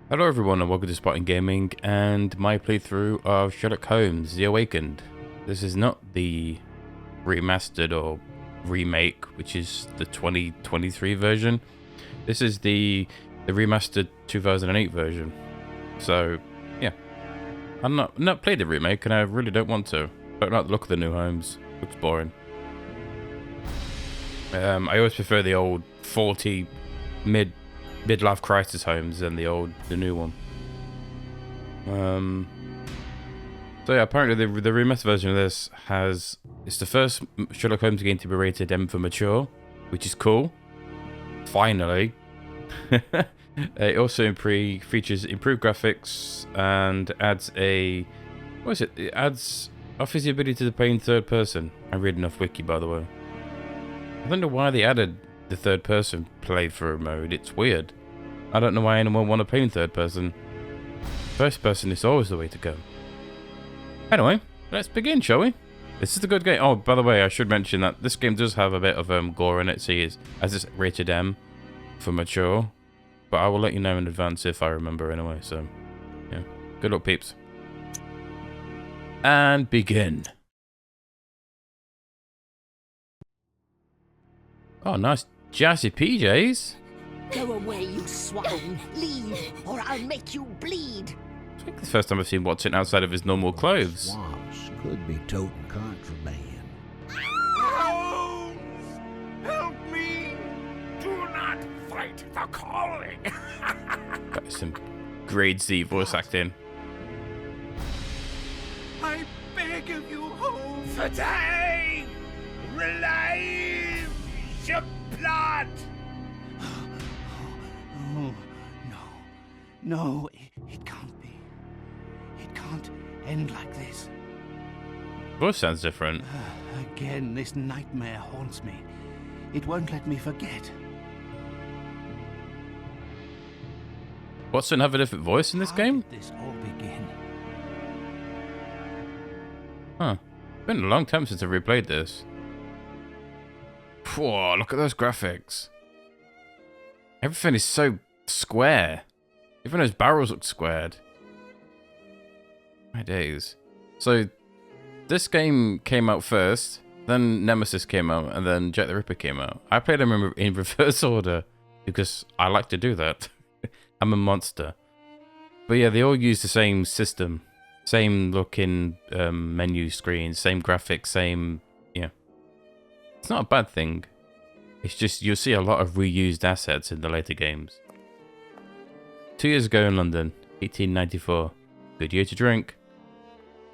Hello everyone and welcome to SpartanGaming and my playthrough of Sherlock Holmes, The Awakened. This is not the remastered or remake, which is the 2023 version. This is the remastered 2008 version. So, yeah. I've not played the remake and I really don't want to. Don't like the look of the new Holmes. Looks boring. I always prefer the old 40 midlife crisis Holmes than the new one. So yeah, apparently the remastered version of this it's the first Sherlock Holmes game to be rated M for mature, which is cool. Finally. It also features improved graphics and adds It offers the ability to play in third person. I'm reading off wiki, by the way. I don't know why they added the third person playthrough mode. It's weird. I don't know why anyone want to play in third person. First person is always the way to go. Anyway, let's begin, shall we? This is a good game. Oh, by the way, I should mention that this game does have a bit of gore in it. See, as it's rated M for mature, but I will let you know in advance if I remember anyway. So, yeah, good luck, peeps. And begin. Oh, nice jazzy PJs. Go away, you swine! Leave, or I'll make you bleed! I think it's the first time I've seen Watson outside of his normal clothes. Swamps could be toting contraband. Holmes! Help me! Do not fight the calling! Got some grade Z voice acting. I beg of you, Holmes! For time! Relieve your blood! Oh, no, it can't be. It can't end like this. Voice sounds different. Again, this nightmare haunts me. It won't let me forget. Watson have a different voice in this How game? did this all begin? Huh. It's been a long time since I've replayed this. Whoa, look at those graphics. Everything is so square. Even those barrels look squared. My days. So, this game came out first, then Nemesis came out, and then Jack the Ripper came out. I played them in reverse order because I like to do that. I'm a monster. But yeah, they all use the same system. Same looking menu screen, same graphics, same... Yeah. It's not a bad thing. It's just you'll see a lot of reused assets in the later games. 2 years ago in London, 1894. Good year to drink.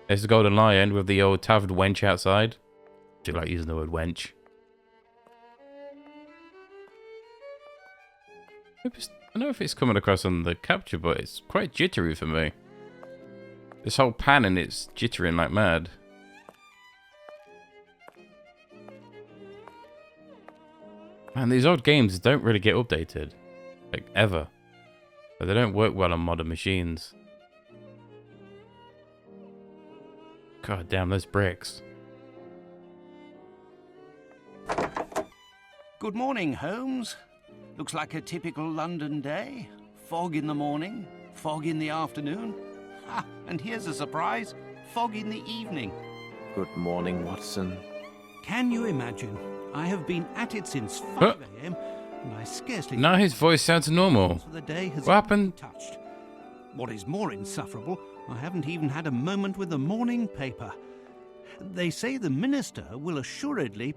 There's the Golden Lion with the old tavern wench outside. Do you like using the word wench? I don't know if it's coming across on the capture, but it's quite jittery for me. This whole pan and it's jittering like mad. Man, these old games don't really get updated. Like, ever. But they don't work well on modern machines. God damn, those bricks. Good morning, Holmes. Looks like a typical London day. Fog in the morning, fog in the afternoon. Ha! And here's a surprise. Fog in the evening. Good morning, Watson. Can you imagine? I have been at it since 5 a.m. and I scarcely... Now his voice sounds normal. ...the day has What happened? touched. What is more insufferable, I haven't even had a moment with the morning paper. They say the minister will assuredly...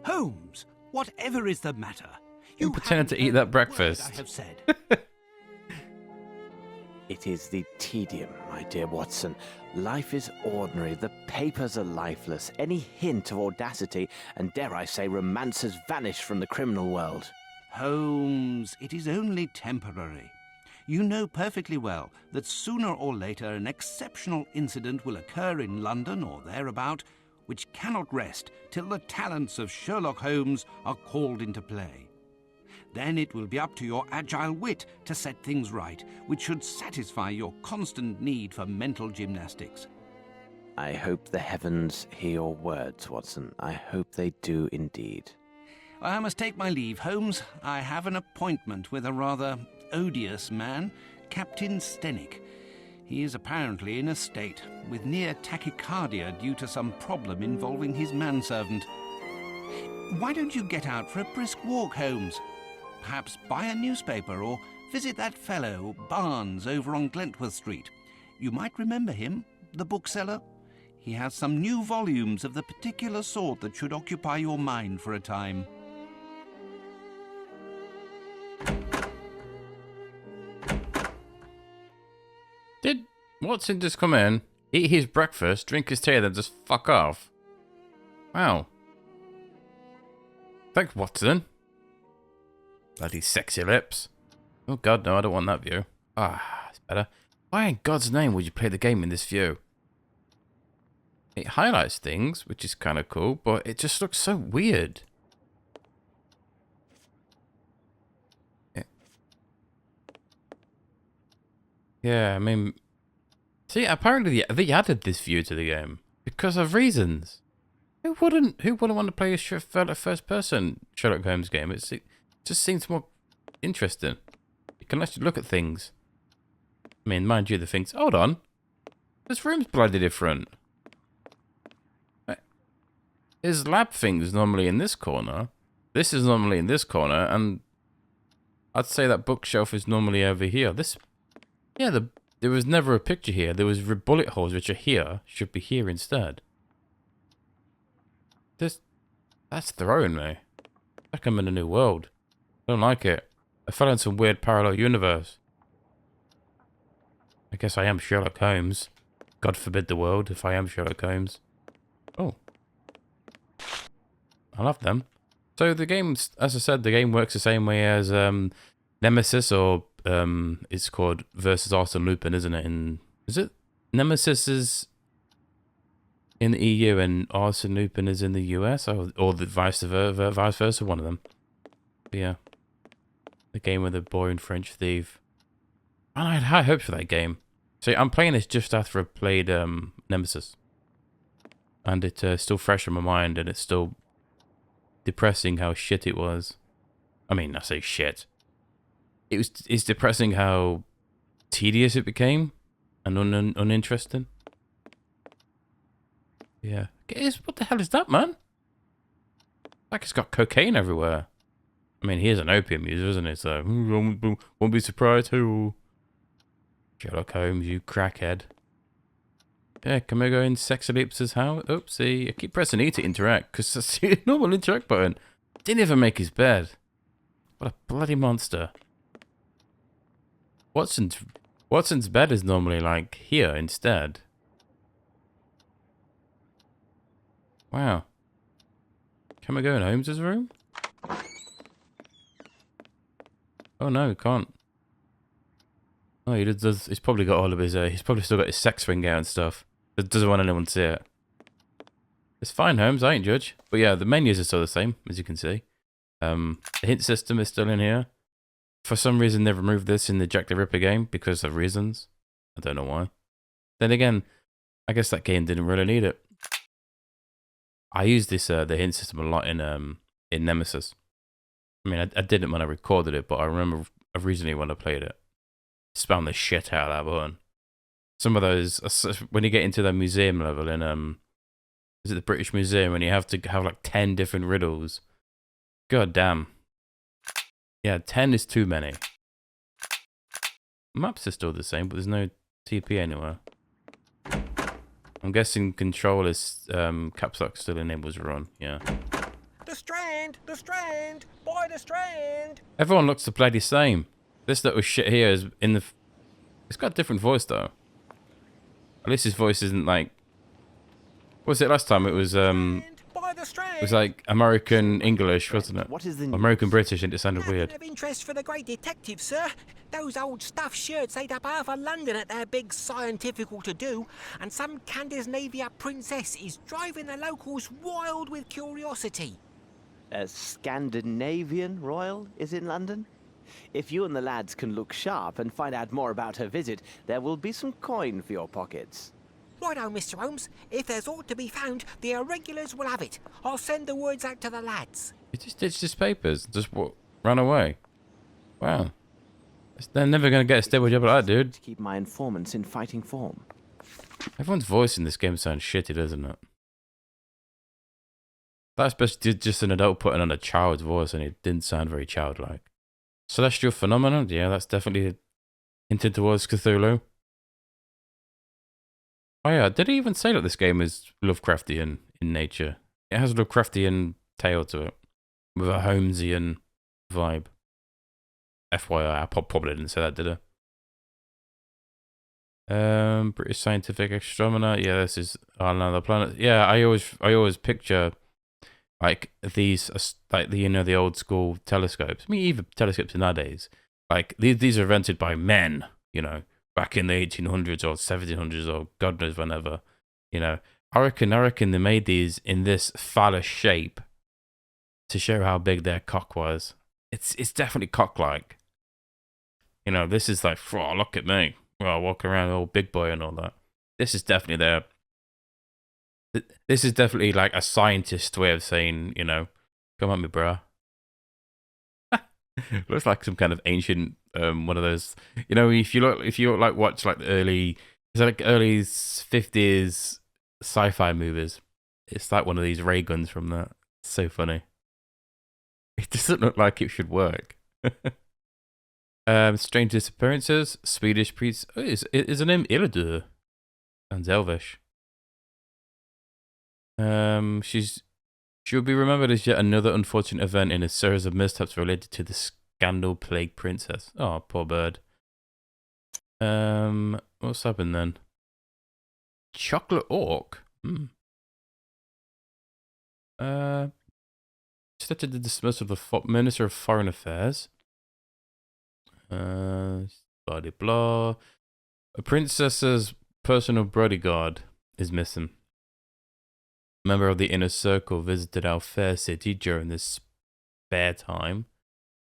Holmes, whatever is the matter? You pretended to eat that I breakfast. have said. It is the tedium, my dear Watson. Life is ordinary, the papers are lifeless. Any hint of audacity, and dare I say romance, has vanished from the criminal world. Holmes, it is only temporary. You know perfectly well that sooner or later an exceptional incident will occur in London or thereabout, which cannot rest till the talents of Sherlock Holmes are called into play. Then it will be up to your agile wit to set things right, which should satisfy your constant need for mental gymnastics. I hope the heavens hear your words, Watson. I hope they do indeed. I must take my leave, Holmes. I have an appointment with a rather odious man Captain Stenwick. He is apparently in a state, with near tachycardia due to some problem involving his manservant. Why don't you get out for a brisk walk, Holmes? Perhaps buy a newspaper or visit that fellow, Barnes, over on Glentworth Street. You might remember him, the bookseller. He has some new volumes of the particular sort that should occupy your mind for a time. Did Watson just come in, eat his breakfast, drink his tea, then just fuck off? Wow. Thanks, Watson. Bloody sexy lips. Oh god, no, I don't want that view. Ah, it's better. Why in God's name would you play the game in this view? It highlights things, which is kind of cool, but it just looks so weird. Yeah, I mean... See, apparently they added this view to the game because of reasons. Who wouldn't want to play a first-person Sherlock Holmes game? It just seems more interesting. You can actually look at things. I mean, mind you, the things... Hold on. This room's bloody different. His lab thing's normally in this corner. This is normally in this corner, and I'd say that bookshelf is normally over here. Yeah, there was never a picture here. There was bullet holes, which are here. Should be here instead. That's throwing me. Like I'm in a new world. I don't like it. I fell in some weird parallel universe. I guess I am Sherlock Holmes. God forbid the world if I am Sherlock Holmes. Oh. I love them. So the game's, as I said, the game works the same way as Nemesis, or it's called versus Arsène Lupin, isn't it? Is it Nemesis is in the EU and Arsène Lupin is in the US, or the vice versa, one of them. But yeah, the game with the boring French thief. And I had high hopes for that game. So I'm playing this just after I played Nemesis, and it's still fresh in my mind, and it's still depressing how shit it was. I mean, I say shit. It's depressing how tedious it became and uninteresting. Yeah. What the hell is that, man? Like it's got cocaine everywhere. I mean, he is an opium user, isn't he? So, won't be surprised who. Sherlock Holmes, you crackhead. Yeah, can we go in Sexy Lips' house? Oopsie. I keep pressing E to interact, because that's the normal interact button. Didn't even make his bed. What a bloody monster. Watson's bed is normally like here instead. Wow. Can we go in Holmes' room? Oh no, we can't. Oh, he's probably got all of his, he's probably still got his sex ring out and stuff. Doesn't want anyone to see it. It's fine, Holmes, I ain't judge. But yeah, the menus are still the same, as you can see. The hint system is still in here. For some reason, they've removed this in the Jack the Ripper game, because of reasons. I don't know why. Then again, I guess that game didn't really need it. I used this, the hint system a lot in Nemesis. I mean, I didn't when I recorded it, but I remember originally when I played it. Spam the shit out of that button. Some of those, when you get into the museum level in, is it the British Museum, and you have to have like 10 different riddles. God damn. Yeah, 10 is too many. Maps are still the same, but there's no TP anywhere. I'm guessing control is, caps lock still enables run, yeah. The Strand! The Strand! By the Strand! Everyone looks the bloody same. This little shit here is in the... It's got a different voice, though. At least his voice isn't like... What was it last time? It was, it was like American English, wasn't it? What is the American British, and it sounded weird. Of interest for the great detective, sir. Those old stuffed shirts ate up half of London at their big scientifical to-do, and some Scandinavia princess is driving the locals wild with curiosity. A Scandinavian royal is in London? If you and the lads can look sharp and find out more about her visit, there will be some coin for your pockets. Righto, Mr. Holmes. If there's aught to be found, the irregulars will have it. I'll send the words out to the lads. He just ditched his papers, just run away. Wow. They're never going to get a stable job like that, dude. To keep my informants in fighting form. Everyone's voice in this game sounds shitty, doesn't it? That's just an adult putting on a child's voice, and it didn't sound very childlike. Celestial phenomenon? Yeah, that's definitely hinted towards Cthulhu. Oh yeah, did he even say that this game is Lovecraftian in nature? It has a Lovecraftian tale to it, with a Holmesian vibe. FYI, I probably didn't say that, did I? British scientific astronomer. Yeah, this is another planet. Yeah, I always picture like these, like the old school telescopes. I mean, even telescopes nowadays. Like these are invented by men, back in the 1800s or 1700s or God knows whenever. I reckon they made these in this phallus shape to show how big their cock was. It's definitely cock-like. This is like, oh, look at me. Well, I walk around all big boy and all that. This is definitely This is definitely like a scientist way of saying, come at me, bruh. Looks like some kind of ancient, one of those, if you watch like the early 50s sci-fi movies, it's like one of these ray guns from that. It's so funny. It doesn't look like it should work. Strange disappearances. Swedish priest. Oh, is her name 𝘱𝘦𝘴𝘩𝘦𝘪𝘷𝘦? Sounds elvish. She will be remembered as yet another unfortunate event in a series of mishaps related to the scandal-plagued princess. Oh, poor bird. What's happened then? Chocolate Orc? Started the dismissal of the Minister of Foreign Affairs. Blah, blah, blah. A princess's personal bodyguard is missing. A member of the inner circle visited our fair city during this spare time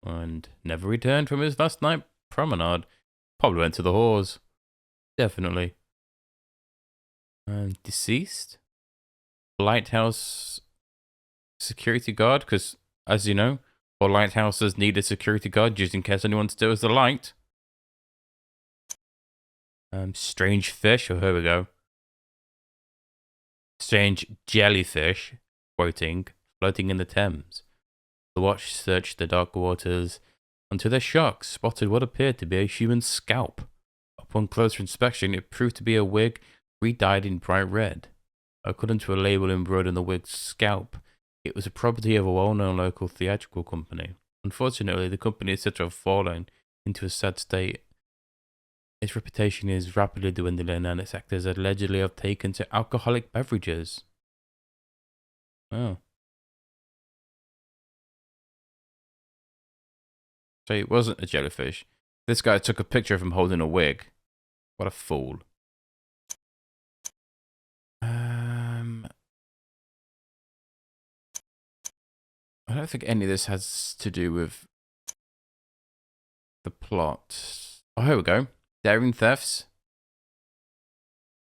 and never returned from his last night promenade. Probably went to the whores. Definitely. Deceased? Lighthouse security guard, because as you know, all lighthouses need a security guard just in case anyone steals the light. Strange fish. Oh, here we go. Strange jellyfish, quoting, floating in the Thames. The watch searched the dark waters and to their shock spotted what appeared to be a human scalp. Upon closer inspection, it proved to be a wig re-dyed in bright red. According to a label embroidered on the wig's scalp, it was a property of a well-known local theatrical company. Unfortunately, the company is said to have fallen into a sad state. Its reputation is rapidly dwindling and its actors allegedly have taken to alcoholic beverages. Oh. So it wasn't a jellyfish. This guy took a picture of him holding a wig. What a fool. I don't think any of this has to do with the plot. Oh, here we go. Daring thefts.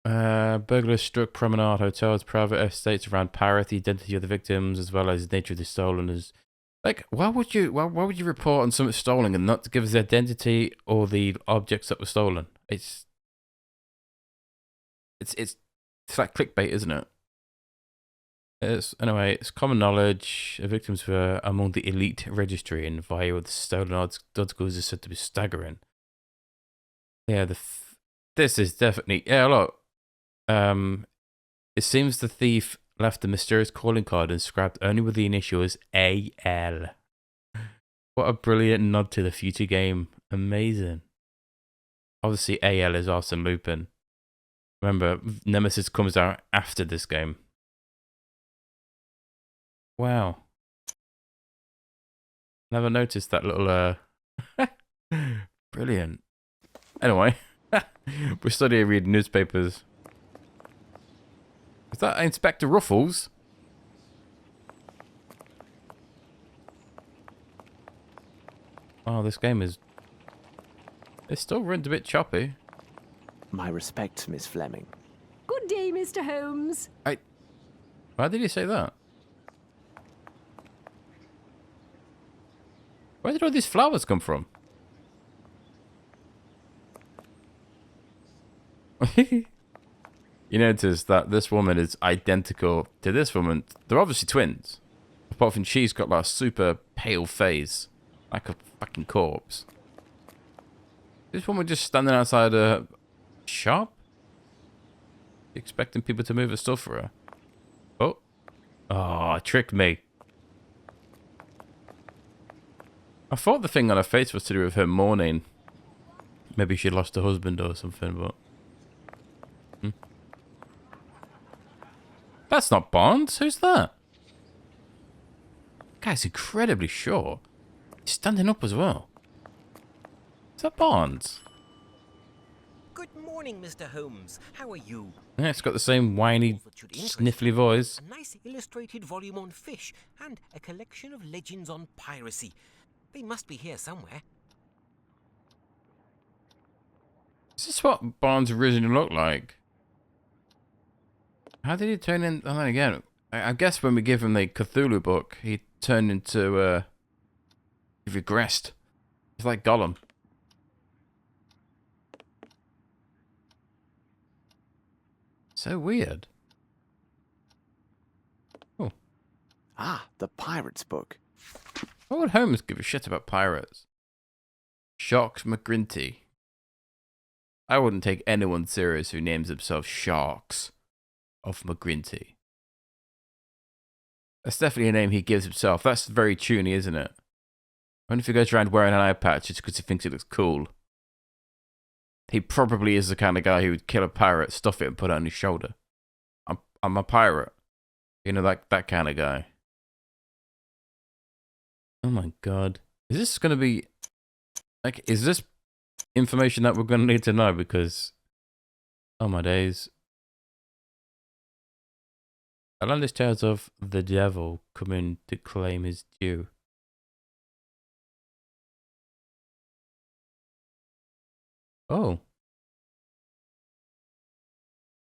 Burglars struck promenade hotels, private estates around Paris. The identity of the victims, as well as the nature of the stolen, is like, why would you report on something stolen and not to give us the identity or the objects that were stolen? It's like clickbait, isn't it? Anyway, it's common knowledge. Victims were among the elite registry, and the value of the stolen articles is said to be staggering. Yeah, this is definitely, yeah, look. It seems the thief left a mysterious calling card inscribed only with the initials AL. What a brilliant nod to the future game. Amazing. Obviously, AL is Arsene Lupin. Remember, Nemesis comes out after this game. Wow. Never noticed that little, brilliant. Anyway, we're studying reading newspapers. Is that Inspector Ruffles? Oh, this game is... It still runs a bit choppy. My respects, Miss Fleming. Good day, Mr. Holmes. Why did he say that? Where did all these flowers come from? You notice that this woman is identical to this woman. They're obviously twins. Apart from she's got like a super pale face. Like a fucking corpse. This woman just standing outside a shop? Expecting people to move her stuff for her. Oh. Oh, tricked me. I thought the thing on her face was to do with her mourning. Maybe she lost her husband or something, but... That's not Barnes. Who's that? Guy's incredibly short. He's standing up as well. Is that Barnes? Good morning, Mr. Holmes. How are you? Yeah, it's got the same whiny, sniffly voice. A nice illustrated volume on fish and a collection of legends on piracy. They must be here somewhere. Is this what Barnes originally looked like? How did he turn in? Oh, then again, I guess when we give him the Cthulhu book, he turned into, he regressed. He's like Gollum. So weird. Oh. Ah, the pirate's book. Why would Holmes give a shit about pirates? 𝘱𝘶𝘣𝘮𝘪𝘳. I wouldn't take anyone serious who names themselves Sharks of McGrinty. That's definitely a name he gives himself. That's very toony, isn't it? I wonder if he goes around wearing an eye patch just because he thinks it looks cool. He probably is the kind of guy who would kill a pirate, stuff it, and put it on his shoulder. I'm a pirate. You know, like that kind of guy. Oh my god. Is this going to be... Like, is this information that we're going to need to know? Because... Oh my days. Outlandish tales of the devil coming to claim his due. Oh.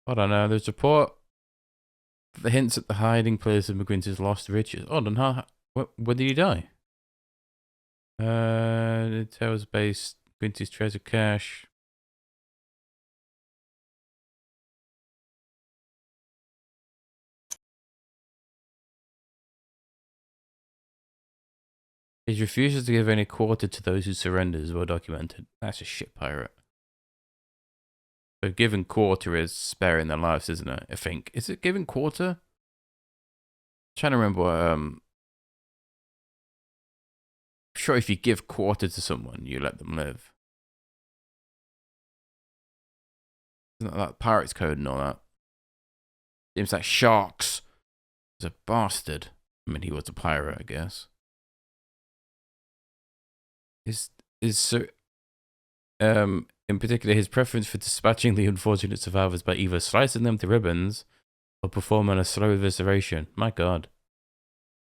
I don't know. There's a report that hints at the hiding place of McGuinty's lost riches. Oh, then how? When did he die? The tales based McGuinty's treasure cache. His refusal to give any quarter to those who surrender is well documented. That's a shit pirate. So giving quarter is sparing their lives, isn't it? I think. Is it giving quarter? I'm trying to remember what, I'm sure if you give quarter to someone, you let them live. Isn't that like Pirates Code and all that? Seems like Sharks is a bastard. I mean, he was a pirate, I guess. In particular, his preference for dispatching the unfortunate survivors by either slicing them to ribbons or performing a slow evisceration. My god.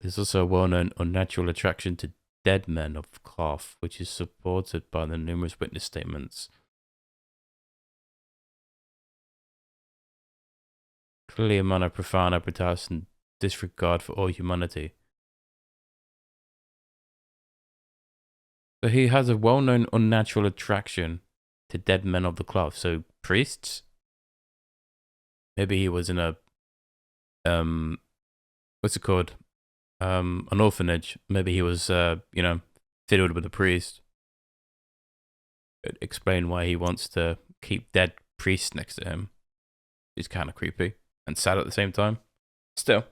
There's also a well-known unnatural attraction to dead men of cloth, which is supported by the numerous witness statements. Clearly a man of profound appetite and disregard for all humanity. So he has a well-known unnatural attraction to dead men of the cloth. So priests? Maybe he was in a what's it called? An orphanage. Maybe he was you know, fiddled with a priest. It'd explain why he wants to keep dead priests next to him. It's kind of creepy and sad at the same time. Still.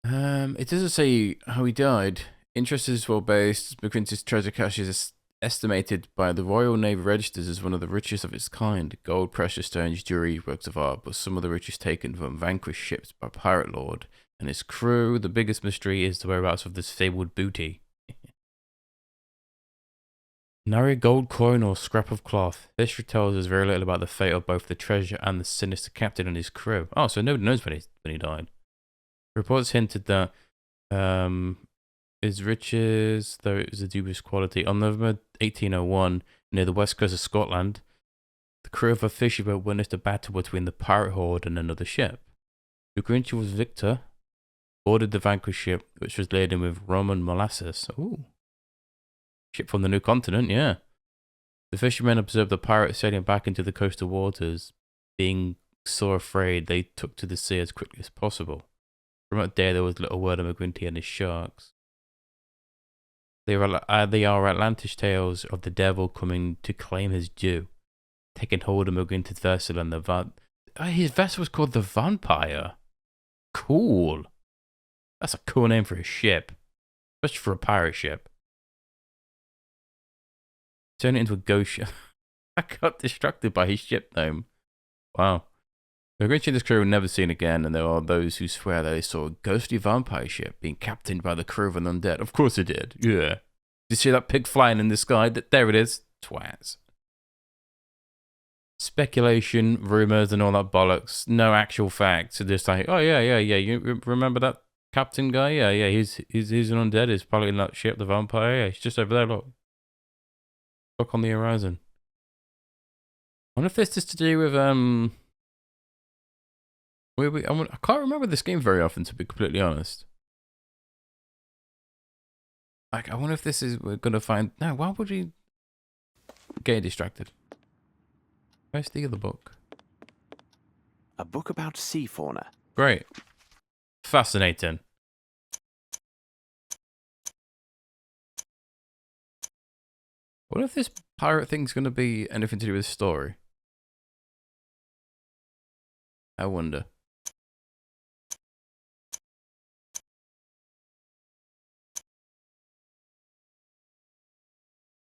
It doesn't say how he died. Interest is well based. McGuinty's treasure cache is estimated by the Royal Navy registers as one of the richest of its kind. Gold, precious stones, jewelry, works of art, but some of the richest taken from vanquished ships by pirate lord and his crew. The biggest mystery is the whereabouts of this fabled booty. Nary gold coin or scrap of cloth. History tells us very little about the fate of both the treasure and the sinister captain and his crew. Oh, so nobody knows when he died. Reports hinted that his riches, though it was a dubious quality. On November 1801, near the west coast of Scotland, the crew of a fishing boat witnessed a battle between the pirate horde and another ship. McGuinty was victor, boarded the vanquished ship, which was laden with rum and molasses. Ooh. Ship from the new continent, yeah. The fishermen observed the pirate sailing back into the coastal waters. Being so afraid, they took to the sea as quickly as possible. From that day, there was little word of 𝘥𝘦𝘴𝘮𝘦 and his sharks. They are outlandish tales of the devil coming to claim his due, taking hold of 𝘥𝘦𝘴𝘮𝘮 vessel and his vessel was called the Vampire. Cool. That's a cool name for a ship, especially for a pirate ship. Turn it into a ghost ship. I got distracted by his ship name. Wow. The 𝘥𝘦𝘴𝘮𝘮 and his crew were never seen again, and there are those who swear that they saw a ghostly vampire ship being captained by the crew of an undead. Of course it did. Yeah. Did you see that pig flying in the sky? There it is. Twats. Speculation, rumours, and all that bollocks. No actual facts. So just like, oh yeah. You remember that captain guy? Yeah. He's an undead. He's piloting that ship, the vampire. Yeah, he's just over there. Look on the horizon. I wonder if this is to do with I can't remember this game very often, to be completely honest. Like, I wonder if this is we're gonna find. No, why would we get distracted? Where's the other book? A book about sea fauna. Great, fascinating. What if this pirate thing's gonna be anything to do with the story? I wonder.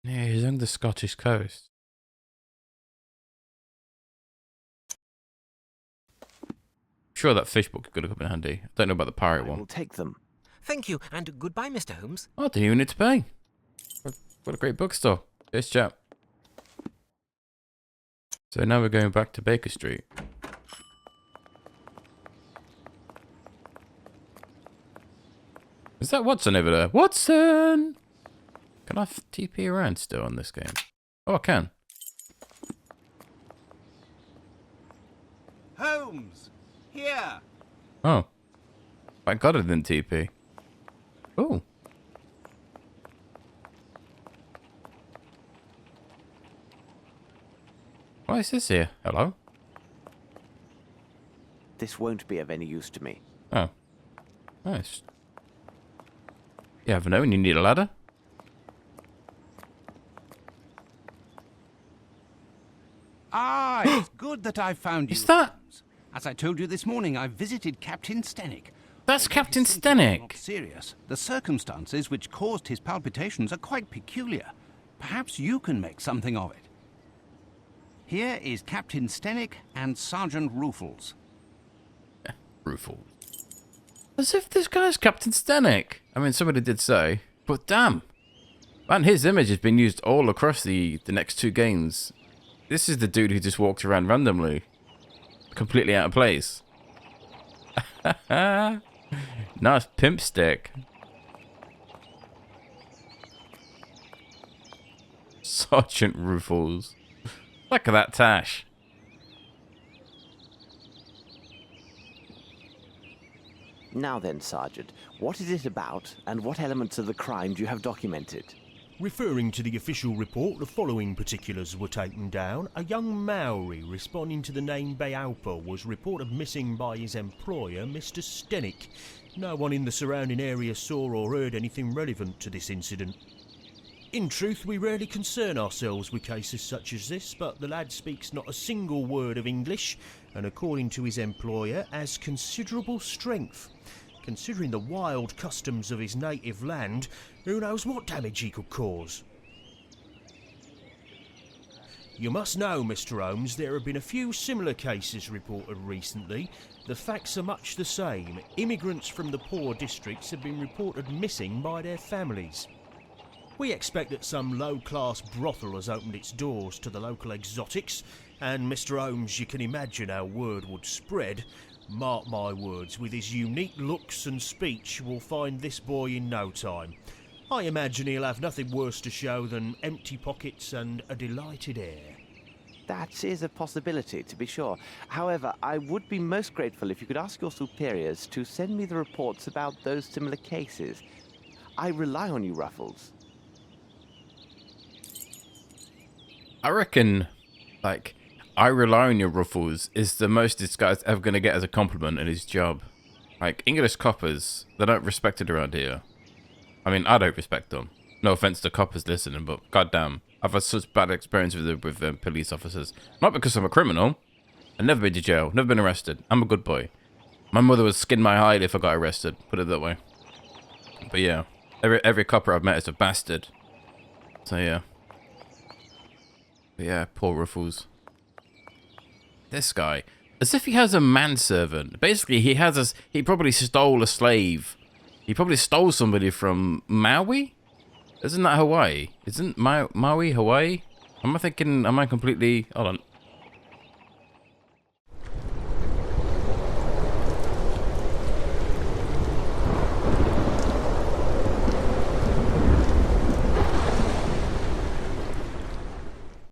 Yeah, he's on the Scottish coast. Sure, that fish book could have come in handy. I don't know about the pirate one. We'll take them. Thank you, and goodbye, Mr. Holmes. Oh, I didn't even need to pay. What a great bookstore. This chap. So now we're going back to Baker Street. Is that Watson over there? Watson! Can I TP around still on this game? Oh, I can. Holmes! Here! Oh. Thank God I didn't TP. Oh. What is this here? Hello? This won't be of any use to me. Oh. Nice. You ever know when you need a ladder? Ah, it's good that I found you. Is that... Holmes. As I told you this morning, I visited Captain Stenwick. That's Captain His symptoms are not Stenwick. serious. The circumstances which caused his palpitations are quite peculiar. Perhaps you can make something of it. Here is Captain Stenwick and Sergeant Ruffles. Ruffles. As if this guy's Captain Stenwick. I mean, somebody did say, but damn. Man, his image has been used all across the next two games. This is the dude who just walked around randomly. Completely out of place. Nice pimp stick. Sergeant Ruffles. Look at that tash. Now then, Sergeant, what is it about, and what elements of the crime do you have documented? Referring to the official report, the following particulars were taken down. A young Maori responding to the name 𝘱𝘭𝘭𝘮𝘭 was reported missing by his employer, Mr. Stenwick. No one in the surrounding area saw or heard anything relevant to this incident. In truth, we rarely concern ourselves with cases such as this, but the lad speaks not a single word of English, and according to his employer, has considerable strength. Considering the wild customs of his native land, who knows what damage he could cause? You must know, Mr. Holmes, there have been a few similar cases reported recently. The facts are much the same. Immigrants from the poor districts have been reported missing by their families. We expect that some low-class brothel has opened its doors to the local exotics, and Mr. Holmes, you can imagine how word would spread. Mark my words, with his unique looks and speech, we'll find this boy in no time. I imagine he'll have nothing worse to show than empty pockets and a delighted air. That is a possibility, to be sure. However, I would be most grateful if you could ask your superiors to send me the reports about those similar cases. I rely on you, Ruffles. I reckon, like, I rely on your Ruffles is the most this guy's ever going to get as a compliment in his job. Like, English coppers, they don't respect it around here. I mean, I don't respect them. No offense to coppers listening, but goddamn, I've had such bad experience with police officers. Not because I'm a criminal. I've never been to jail, never been arrested. I'm a good boy. My mother would skin my hide if I got arrested, put it that way. But yeah, every copper I've met is a bastard. So yeah. But yeah, poor Ruffles. This guy, as if he has a manservant. Basically, he probably stole a slave. He probably stole somebody from Maui? Isn't that Hawaii? Isn't Maui Hawaii? Am I completely... Hold on.